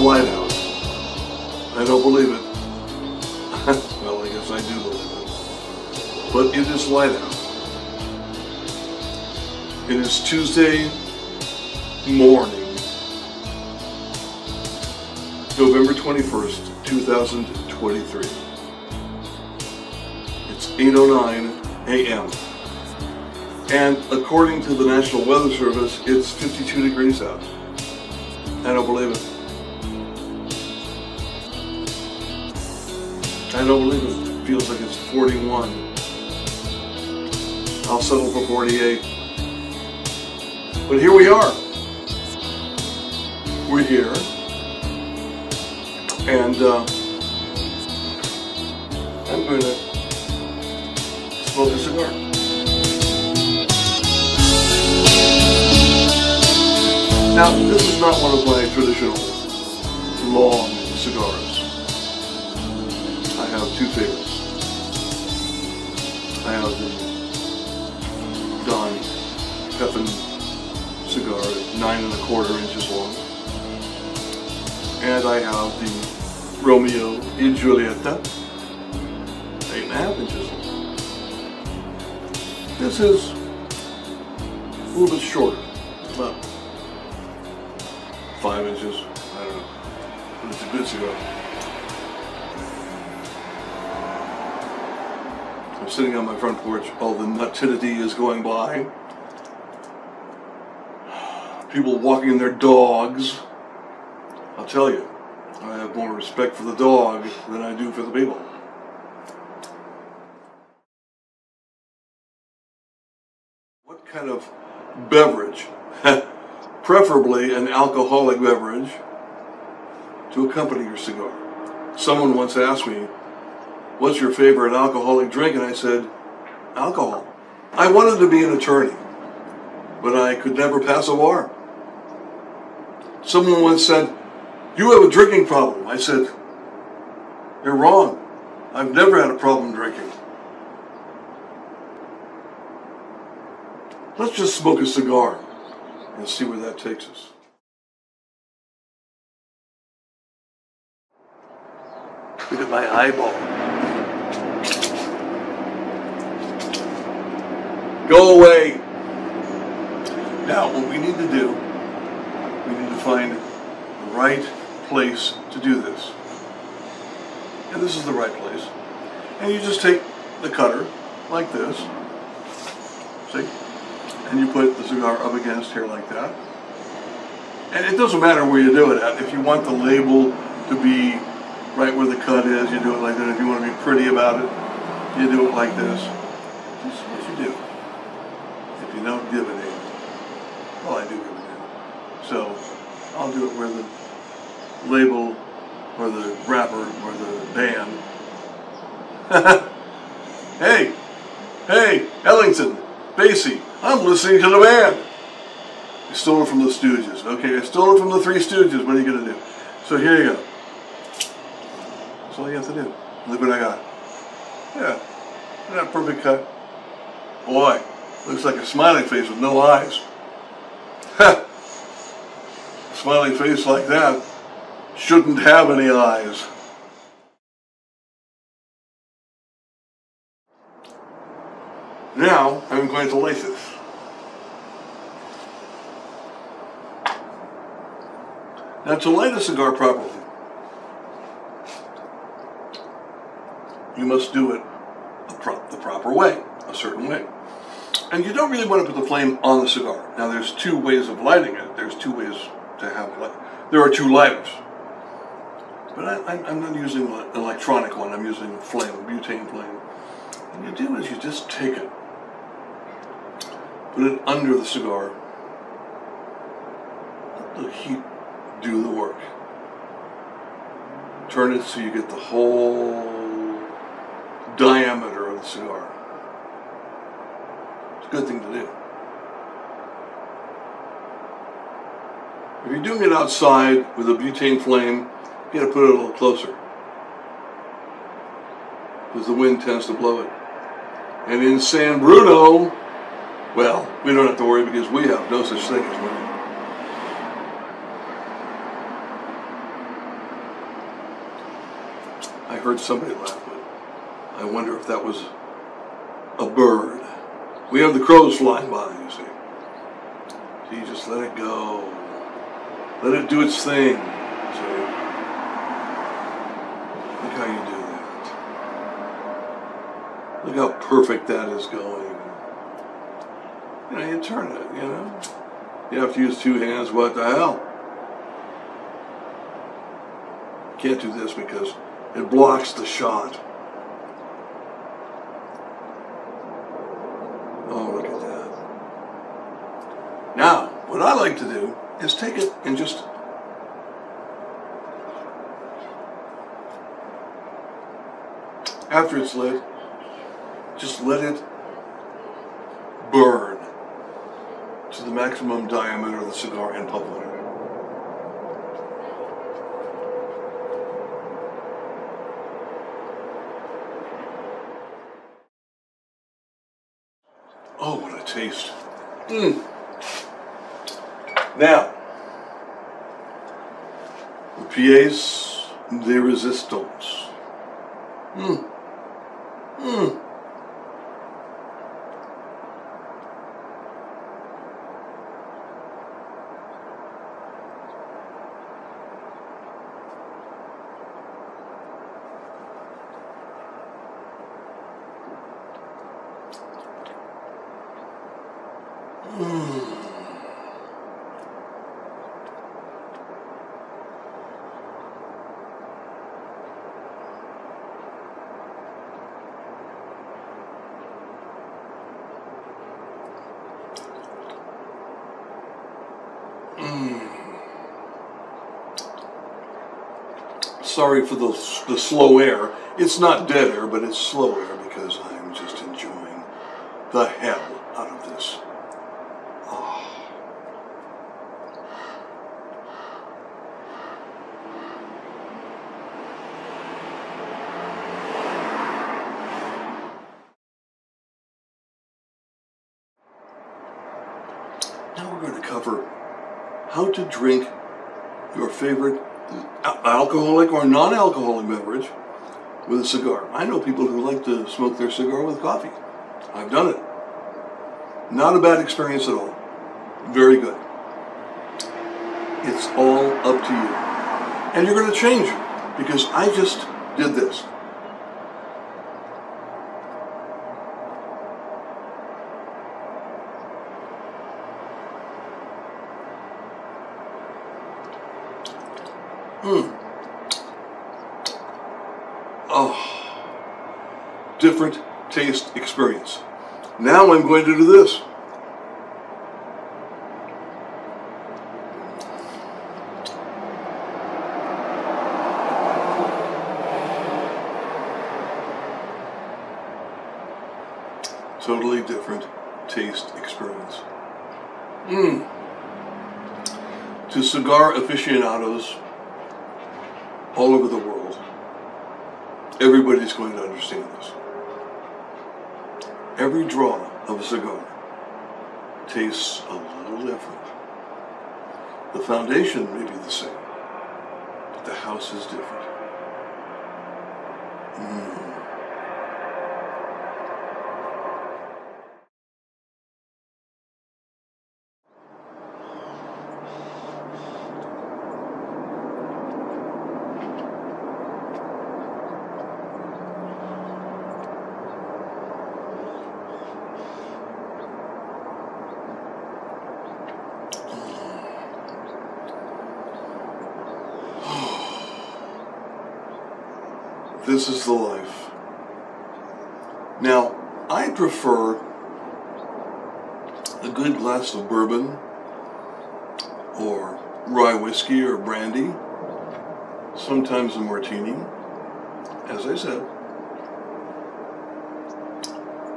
light out. I don't believe it. Well, I guess I do believe it. But it is light out. It is Tuesday morning, November 21st, 2023. It's 8:09 a.m. And according to the National Weather Service, it's 52 degrees out. I don't believe it. I don't believe it. It feels like it's 41. I'll settle for 48. But here we are. We're here. And I'm going to smoke a cigar. Now, this is not one of my traditional long cigars. I have two favorites. I have the Don Pepin cigar, 9 1/4 inches long. And I have the Romeo e Giulietta, 8 1/2 inches long. This is a little bit shorter, about 5 inches, I don't know, but it's a good cigar. I'm sitting on my front porch, all the nativity is going by. People walking their dogs. I'll tell you, I have more respect for the dog than I do for the people. What kind of beverage? Preferably an alcoholic beverage to accompany your cigar. Someone once asked me, what's your favorite alcoholic drink? And I said, alcohol. I wanted to be an attorney, but I could never pass a bar. Someone once said, you have a drinking problem. I said, you're wrong. I've never had a problem drinking. Let's just smoke a cigar and see where that takes us. Look at my eyeball. Go away. Now, what we need to do, we need to find the right place to do this. And this is the right place. And you just take the cutter like this. See? And you put the cigar up against here like that. And it doesn't matter where you do it at. If you want the label to be right where the cut is, you do it like that. If you want to be pretty about it, you do it like this. This is what you do. If you don't give a name. Well, I do give a name. So I'll do it where the label or the wrapper or the band. Hey, Ellington, Basie. I'm listening to the band. I stole it from the Stooges. Okay, I stole it from the Three Stooges. What are you going to do? So here you go. That's all you have to do. Look what I got. Yeah, isn't that a perfect cut? Boy, looks like a smiley face with no eyes. Ha! A smiley face like that shouldn't have any eyes. Now, I'm going to light this. Now, to light a cigar properly, you must do it the proper way, a certain way. And you don't really want to put the flame on the cigar. Now, there's two ways of lighting it. There's two ways to have light. There are two lighters. But I'm not using an electronic one. I'm using a flame, a butane flame. What you do is you just take it, put it under the cigar, let the heat do the work. Turn it so you get the whole diameter of the cigar. It's a good thing to do. If you're doing it outside with a butane flame, you got to put it a little closer, because the wind tends to blow it. And in San Bruno, well, we don't have to worry because we have no such thing as wind. I heard somebody laugh, but I wonder if that was a bird. We have the crows flying by, you see. So you just let it go. Let it do its thing. See? Look how you do that. Look how perfect that is going. You know, you turn it, you know. You have to use two hands, what the hell? Can't do this because it blocks the shot. Oh, look at that. Now, what I like to do is take it and just after it's lit, just let it burn to the maximum diameter of the cigar and puff on it. Oh, what a taste. Now, the pièce de résistance. Sorry for the slow air. It's not dead air, but it's slow air because I'm just enjoying the hell out of this. Oh. Now we're going to cover how to drink your favorite alcoholic or non-alcoholic beverage with a cigar. I know people who like to smoke their cigar with coffee. I've done it. Not a bad experience at all. Very good. It's all up to you. And you're going to change because I just did this. Oh, different taste experience. Now I'm going to do this. Totally different taste experience. To cigar aficionados all over the world, everybody's going to understand this. Every draw of a cigar tastes a little different. The foundation may be the same, but the house is different. This is the life. Now, I prefer a good glass of bourbon or rye whiskey or brandy, sometimes a martini, as I said.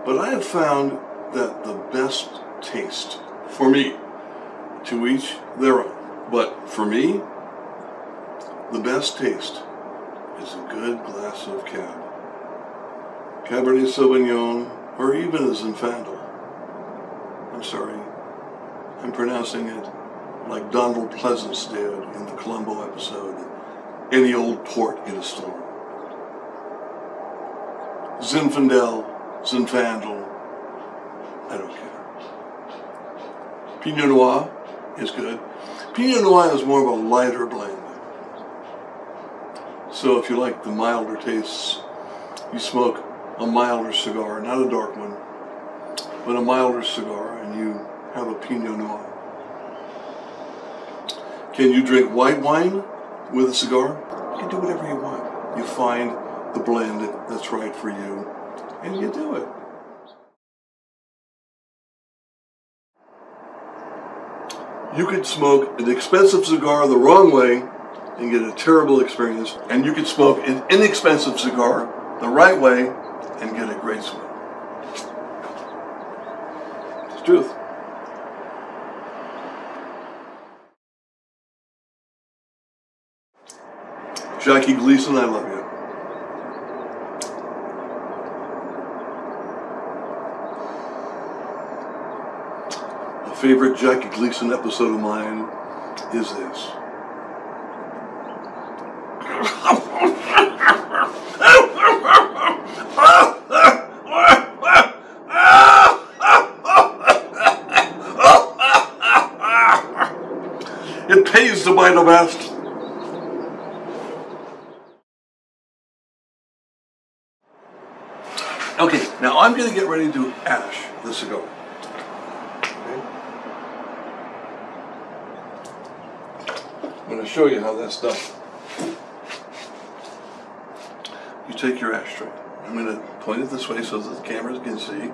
But I have found that the best taste, for me, to each their own, but for me, the best taste is a good glass of Cab. Cabernet Sauvignon, or even a Zinfandel. I'm sorry, I'm pronouncing it like Donald Pleasance did in the Columbo episode, any old port in a storm. Zinfandel, Zinfandel, I don't care. Pinot Noir is good. Pinot Noir is more of a lighter blend. So if you like the milder tastes, you smoke a milder cigar, not a dark one, but a milder cigar, and you have a Pinot Noir. Can you drink white wine with a cigar? You can do whatever you want. You find the blend that's right for you, and you do it. You could smoke an expensive cigar the wrong way and get a terrible experience, and you could smoke an inexpensive cigar the right way and get a great smoke. It's the truth. Jackie Gleason, I love you. A favorite Jackie Gleason episode of mine is this. It pays to buy the best. Okay, now I'm going to get ready to ash the cigar. Okay. I'm going to show you how that's done. You take your ashtray. I'm going to point it this way so that the cameras can see,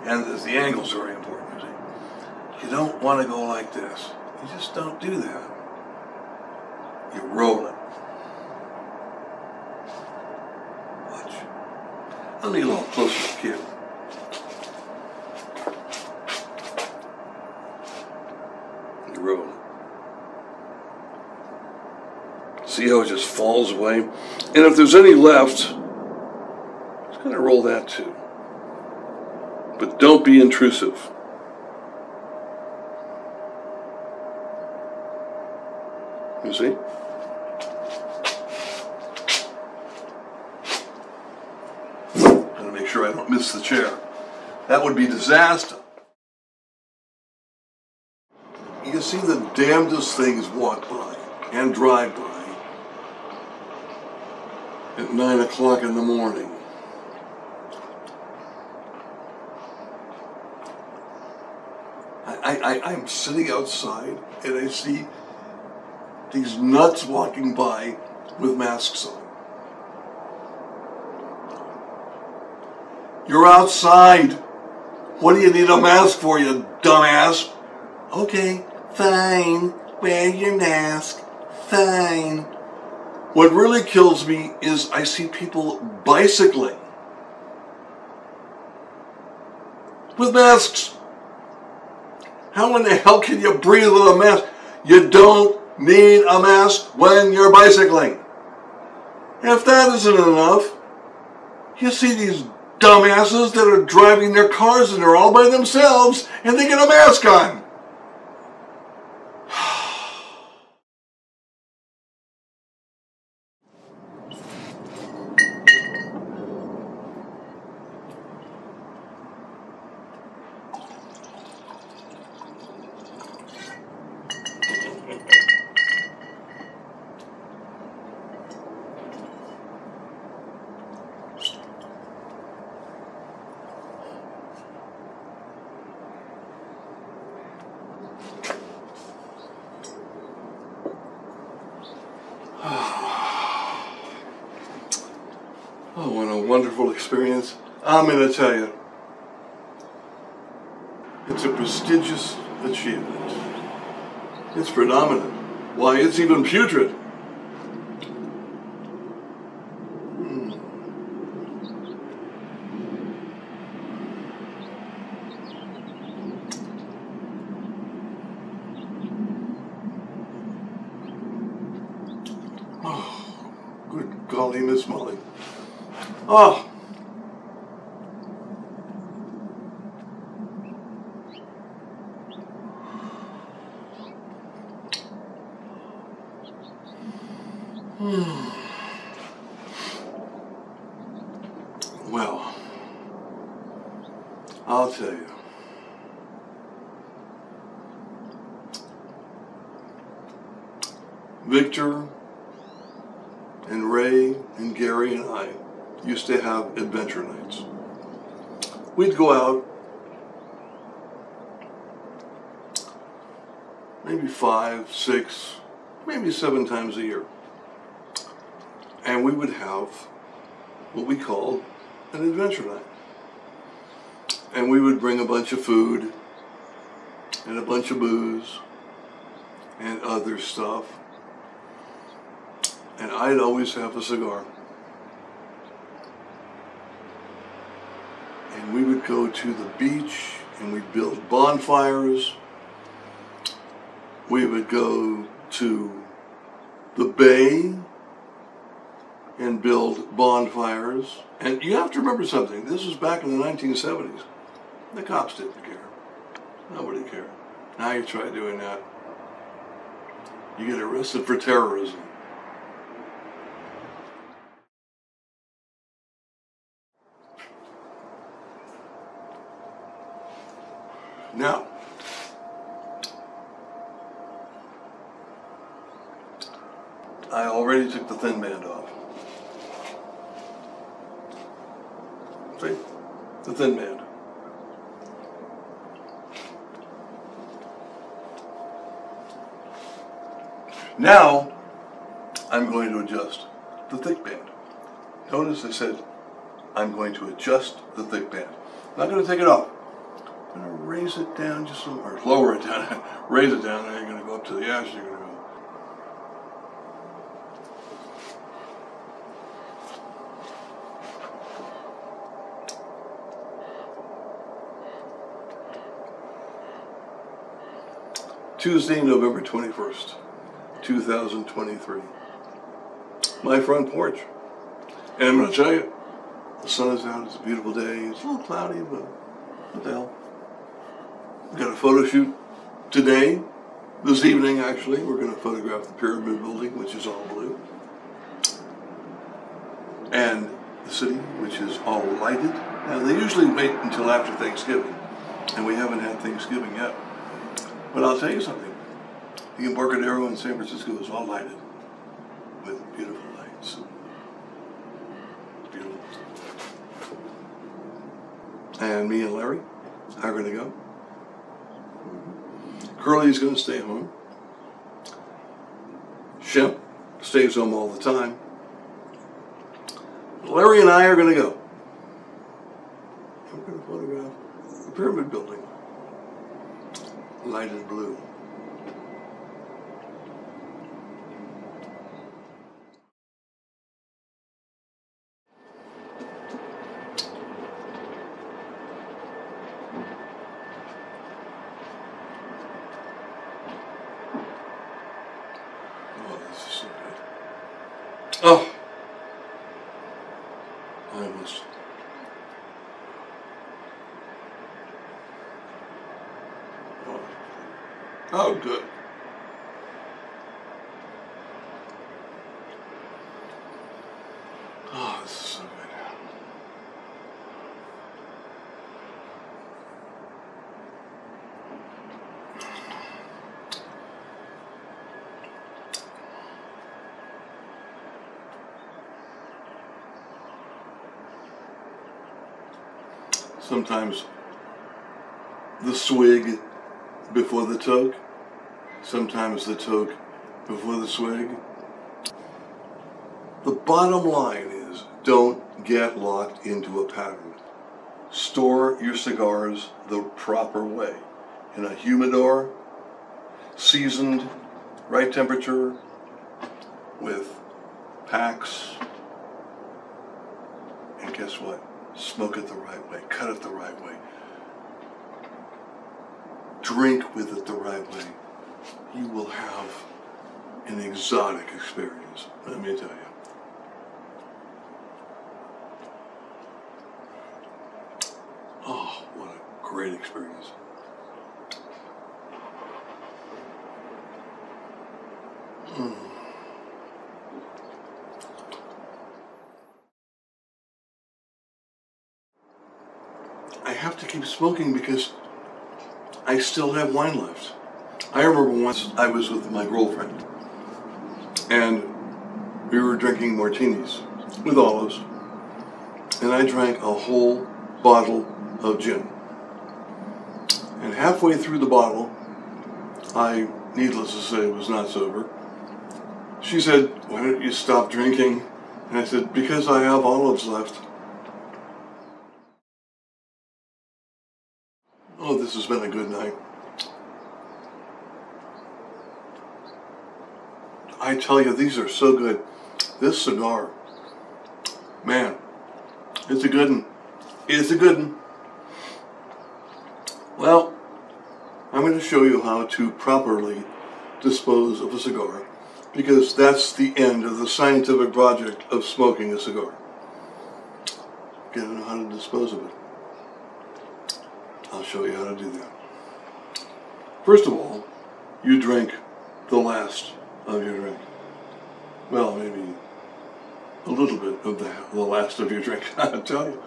and the angle's very important. You see. You don't want to go like this. You just don't do that. You roll it. Watch. Let me get a little closer to the camera. You roll it. See how it just falls away? And if there's any left, it's going to roll that too. But don't be intrusive. You see? Gotta make sure I don't miss the chair. That would be disaster. You can see the damnedest things walk by and drive by at 9 o'clock in the morning. I'm sitting outside and I see these nuts walking by with masks on. You're outside. What do you need a mask for, you dumbass? Okay, fine. Wear your mask. Fine. What really kills me is I see people bicycling with masks. How in the hell can you breathe with a mask? You don't need a mask when you're bicycling. If that isn't enough, you see these dumbasses that are driving their cars and they're all by themselves and they get a mask on. Oh, what a wonderful experience. I'm going to tell you, it's a prestigious achievement. It's predominant. Why, it's even putrid. Oh, good golly, Miss Molly. Oh. Well, I'll tell you. Victor and Ray and Gary and I used to have adventure nights. We'd go out maybe 5, 6, maybe 7 times a year. And we would have what we called an adventure night. And we would bring a bunch of food and a bunch of booze and other stuff. And I'd always have a cigar. And we would go to the beach and we'd build bonfires. We would go to the bay and build bonfires. And you have to remember something. This was back in the 1970s. The cops didn't care. Nobody cared. Now you try doing that, you get arrested for terrorism. Now, I already took the thin band off. See? The thin band. Now, I'm going to adjust the thick band. Notice I said, I'm going to adjust the thick band. I'm not going to take it off. I'm going to raise it down just a little, or lower it down, raise it down, and you're going to go up to the ash, you're going to go. Tuesday, November 21st, 2023. My front porch. And I'm going to tell you, the sun is out, it's a beautiful day, it's a little cloudy, but what the hell. We've got a photo shoot today, this evening actually. We're going to photograph the pyramid building, which is all blue. And the city, which is all lighted. Now, they usually wait until after Thanksgiving, and we haven't had Thanksgiving yet. But I'll tell you something. The Embarcadero in San Francisco is all lighted with beautiful lights. Beautiful. And me and Larry are going to go. Curly's going to stay home. Shemp stays home all the time. Larry and I are going to go. We're going to photograph the pyramid building. Lighted blue. Oh, this is so good. Oh, I almost. Oh, good. Oh, this is so good. Sometimes the swig before the toke, sometimes the toke before the swig. The bottom line is, don't get locked into a pattern. Store your cigars the proper way. In a humidor, seasoned, right temperature, with packs. And guess what? Smoke it the right way, cut it the right way. Drink with it the right way. You will have an exotic experience, let me tell you. Oh, what a great experience. I have to keep smoking because I still have wine left. I remember once I was with my girlfriend and we were drinking martinis with olives, and I drank a whole bottle of gin. And halfway through the bottle, I, needless to say, was not sober. She said, "Why don't you stop drinking?" And I said, "Because I have olives left." Oh, this has been a good night. I tell you, these are so good. This cigar, man, it's a good one. It's a good one. Well, I'm going to show you how to properly dispose of a cigar, because that's the end of the scientific project of smoking a cigar. You gotta know how to dispose of it. I'll show you how to do that. First of all, you drink the last of your drink. Well, maybe a little bit of the last of your drink, I'll tell you.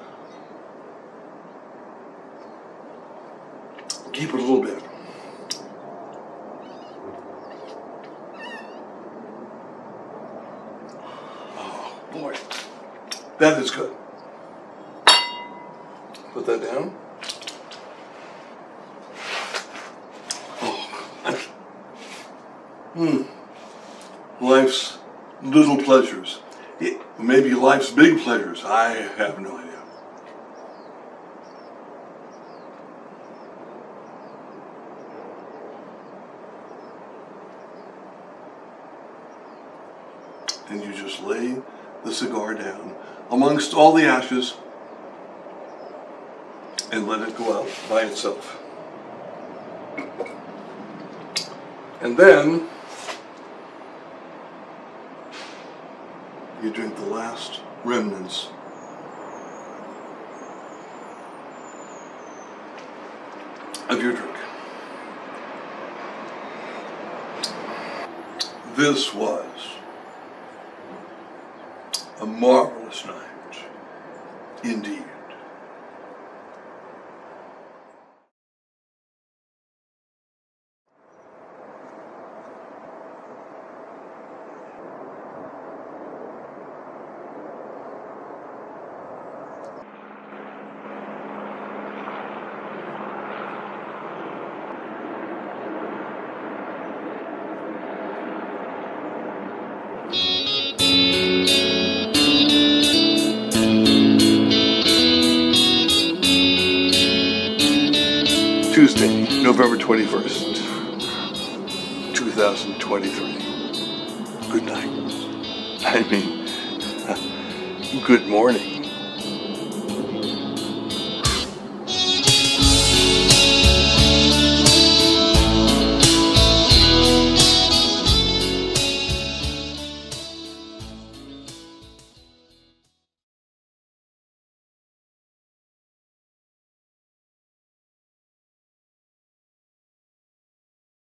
Keep it a little bit. Oh, boy. That is good. Put that down. Life's little pleasures. Maybe life's big pleasures. I have no idea. And you just lay the cigar down amongst all the ashes and let it go out by itself. And then you drink the last remnants of your drink. This was a marvelous night, indeed. Tuesday, November 21st, 2023. Good night. I mean, good morning.